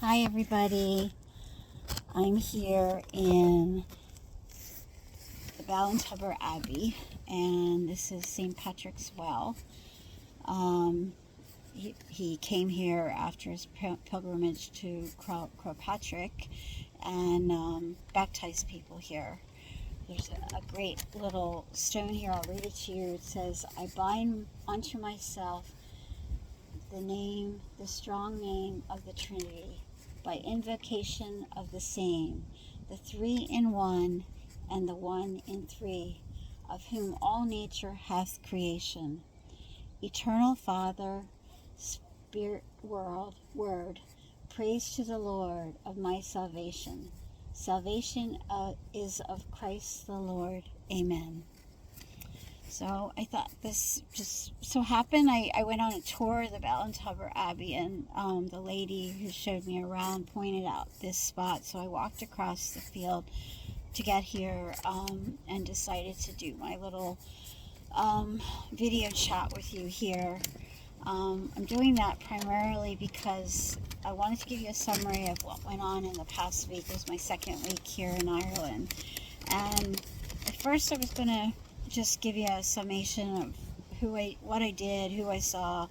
Hi everybody, I'm here in the Ballintubber Abbey, and this is St. Patrick's Well. He came here after his pilgrimage to Patrick and baptized people here. There's a great little stone here, I'll read it to you. It says, "I bind unto myself the strong name of the Trinity, by invocation of the same, the three in one, and the one in three, of whom all nature hath creation. Eternal Father, Spirit, Word, praise to the Lord of my salvation. Salvation is of Christ the Lord. Amen." So I thought this just so happened. I went on a tour of the Ballintubber Abbey, and the lady who showed me around pointed out this spot. So I walked across the field to get here and decided to do my little video chat with you here. I'm doing that primarily because I wanted to give you a summary of what went on in the past week. It was my second week here in Ireland. And at first I was going to just give you a summation of what I did, who I saw,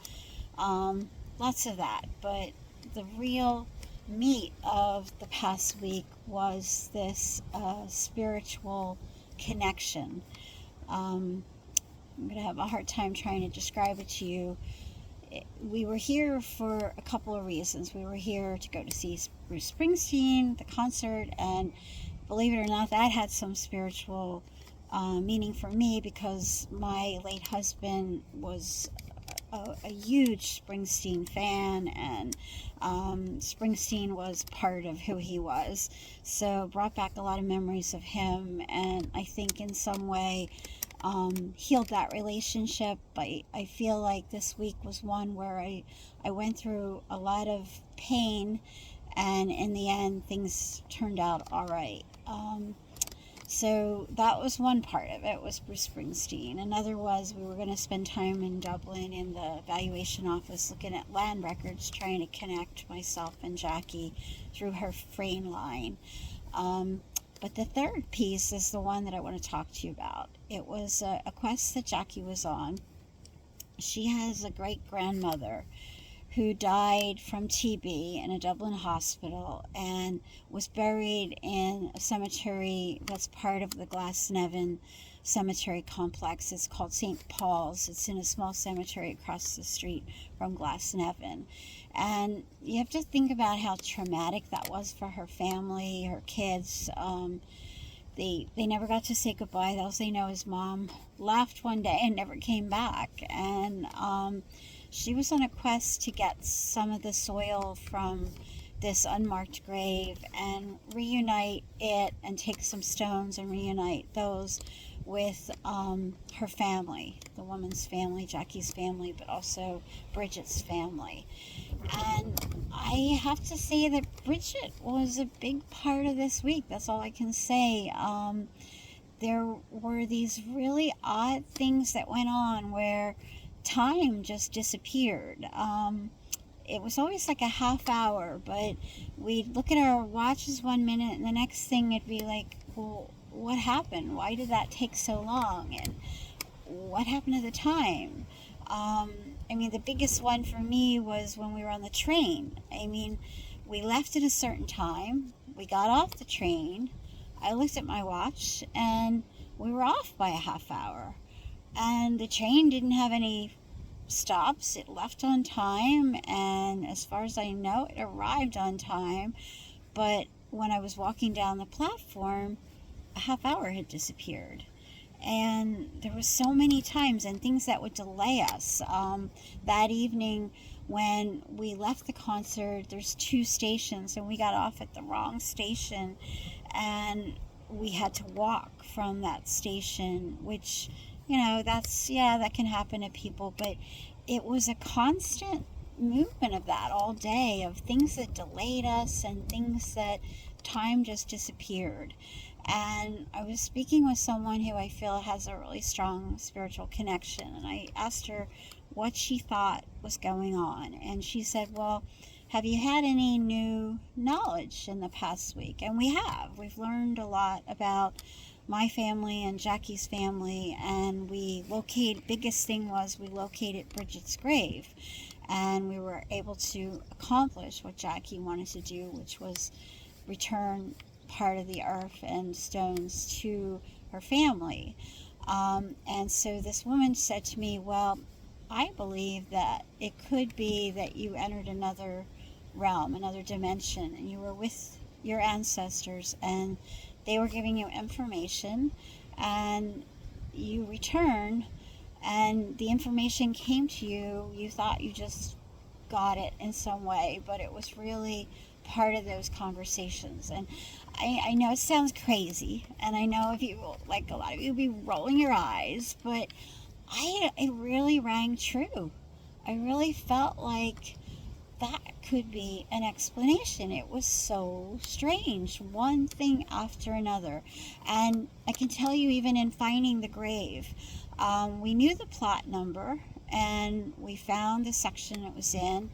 lots of that. But the real meat of the past week was this spiritual connection. I'm going to have a hard time trying to describe it to you. We were here for a couple of reasons. We were here to go to see Bruce Springsteen, the concert, and believe it or not, that had some spiritual meaning for me, because my late husband was a huge Springsteen fan, and Springsteen was part of who he was. So brought back a lot of memories of him, and I think in some way healed that relationship. I feel like this week was one where I went through a lot of pain, and in the end things turned out all right. So that was one part of it, was Bruce Springsteen. Another was we were going to spend time in Dublin in the valuation office looking at land records, trying to connect myself and Jackie through her frame line. But the third piece is the one that I want to talk to you about. It was a quest that Jackie was on. She has a great-grandmother who died from TB in a Dublin hospital and was buried in a cemetery that's part of the Glasnevin cemetery complex. It's called St. Paul's. It's in a small cemetery across the street from Glasnevin. And you have to think about how traumatic that was for her family, her kids. They never got to say goodbye. All they know is Mom left one day and never came back. And she was on a quest to get some of the soil from this unmarked grave and reunite it, and take some stones and reunite those with her family, the woman's family, Jackie's family, but also Bridget's family. And I have to say that Bridget was a big part of this week. That's all I can say. There were these really odd things that went on where time just disappeared. It was always like a half hour, but we'd look at our watches 1 minute, and the next thing it'd be like, well, what happened? Why did that take so long? And what happened to the time? The biggest one for me was when we were on the train. We left at a certain time. We got off the train. I looked at my watch, and we were off by a half hour. And the train didn't have any stops. It left on time, and as far as I know, it arrived on time. But when I was walking down the platform, a half hour had disappeared. And there was so many times and things that would delay us. That evening when we left the concert, there's 2 stations, and we got off at the wrong station, and we had to walk from that station, which, that can happen to people, but it was a constant movement of that all day, of things that delayed us and things that time just disappeared. And I was speaking with someone who I feel has a really strong spiritual connection, and I asked her what she thought was going on, and she said, well, have you had any new knowledge in the past week? And we have. We've learned a lot about my family and Jackie's family, and biggest thing was we located Bridget's grave, and we were able to accomplish what Jackie wanted to do, which was return part of the earth and stones to her family. And so this woman said to me, well, I believe that it could be that you entered another realm, another dimension, and you were with your ancestors, and they were giving you information, and you return, and the information came to you. You thought you just got it in some way, but it was really part of those conversations. And I know it sounds crazy, and I know if you, like a lot of you, will be rolling your eyes, but it really rang true. I really felt like that could be an explanation. It was so strange, one thing after another. And I can tell you, even in finding the grave, we knew the plot number, and we found the section it was in,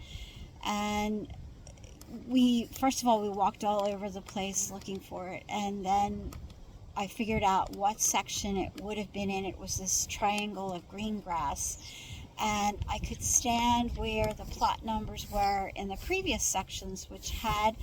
and first of all, we walked all over the place looking for it, and then I figured out what section it would have been in. It was this triangle of green grass, and I could stand where the plot numbers were in the previous sections, which had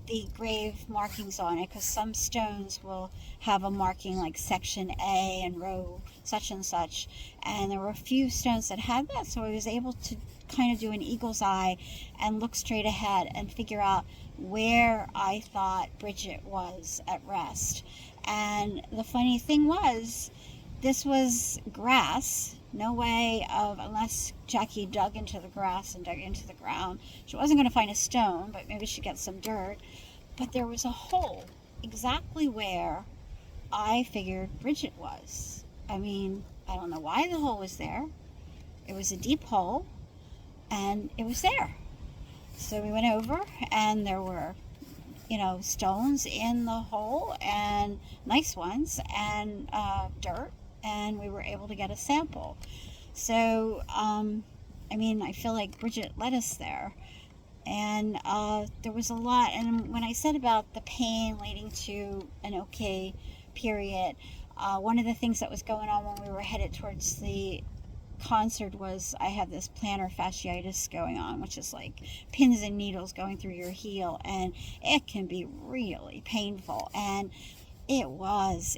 the grave markings on it, because some stones will have a marking like section A and row such and such, and there were a few stones that had that, so I was able to kind of do an eagle's eye and look straight ahead and figure out where I thought Bridget was at rest. And the funny thing was, this was grass. No way of, unless Jackie dug into the grass and dug into the ground, she wasn't going to find a stone, but maybe she'd get some dirt. But there was a hole exactly where I figured Bridget was. I mean, I don't know why the hole was there. It was a deep hole, and it was there. So we went over, and there were, stones in the hole, and nice ones, and dirt, and we were able to get a sample. So, I feel like Bridget led us there. And there was a lot. And when I said about the pain leading to an okay period, one of the things that was going on when we were headed towards the concert was I have this plantar fasciitis going on, which is like pins and needles going through your heel, and it can be really painful. And it was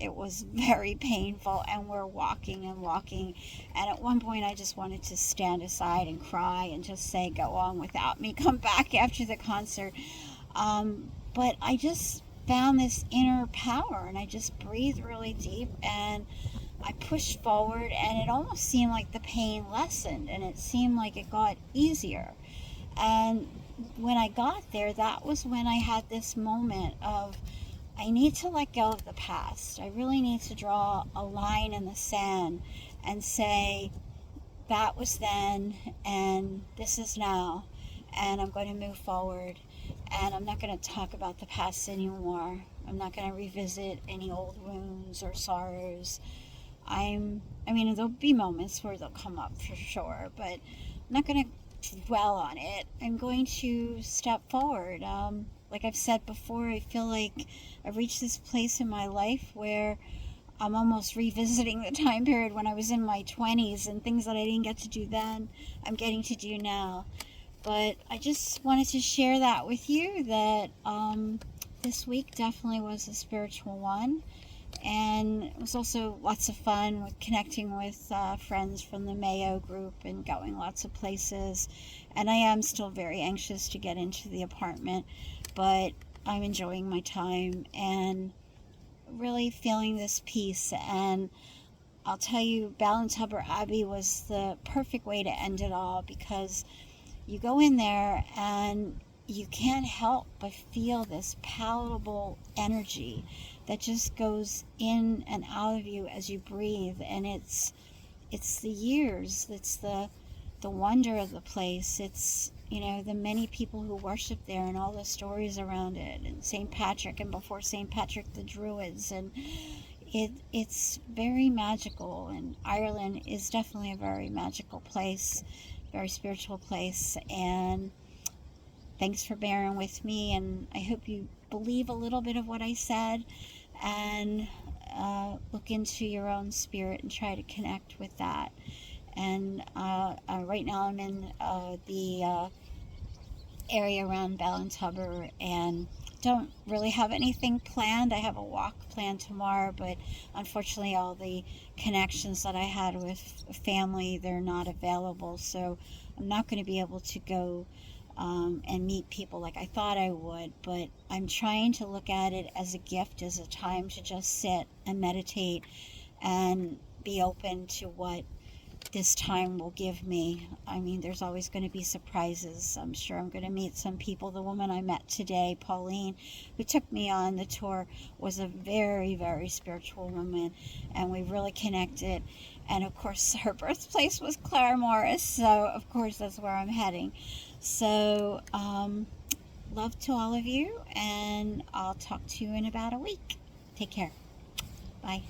very painful, and we're walking, and at one point I just wanted to stand aside and cry and just say, go on without me, come back after the concert. But I just found this inner power, and I just breathed really deep, and I pushed forward, and it almost seemed like the pain lessened, and it seemed like it got easier. And when I got there, that was when I had this moment of, I need to let go of the past. I really need to draw a line in the sand and say, that was then, and this is now, and I'm going to move forward, and I'm not going to talk about the past anymore. I'm not going to revisit any old wounds or sorrows. There'll be moments where they'll come up for sure, but I'm not going to dwell on it. I'm going to step forward. Like I've said before, I feel like I've reached this place in my life where I'm almost revisiting the time period when I was in my 20s, and things that I didn't get to do then, I'm getting to do now. But I just wanted to share that with you, that this week definitely was a spiritual one. And it was also lots of fun with connecting with friends from the Mayo group and going lots of places. And I am still very anxious to get into the apartment, but I'm enjoying my time and really feeling this peace. And I'll tell you, Ballintubber Abbey was the perfect way to end it all, because you go in there and you can't help but feel this palatable energy that just goes in and out of you as you breathe. And it's the years, it's the wonder of the place. It's, the many people who worship there and all the stories around it, and St. Patrick, and before St. Patrick, the Druids, and it's very magical. And Ireland is definitely a very magical place, very spiritual place. And thanks for bearing with me, and I hope you believe a little bit of what I said, and look into your own spirit and try to connect with that. And right now I'm in the area around Ballantubber, and don't really have anything planned. I have a walk planned tomorrow, but unfortunately all the connections that I had with family, they're not available, so I'm not going to be able to go and meet people like I thought I would. But I'm trying to look at it as a gift, as a time to just sit and meditate and be open to what this time will give me. I mean, there's always going to be surprises. I'm sure I'm going to meet some people. The woman I met today, Pauline, who took me on the tour, was a very, very spiritual woman, and we really connected. And of course, her birthplace was Claremorris, so of course that's where I'm heading. So, love to all of you, and I'll talk to you in about a week. Take care. Bye.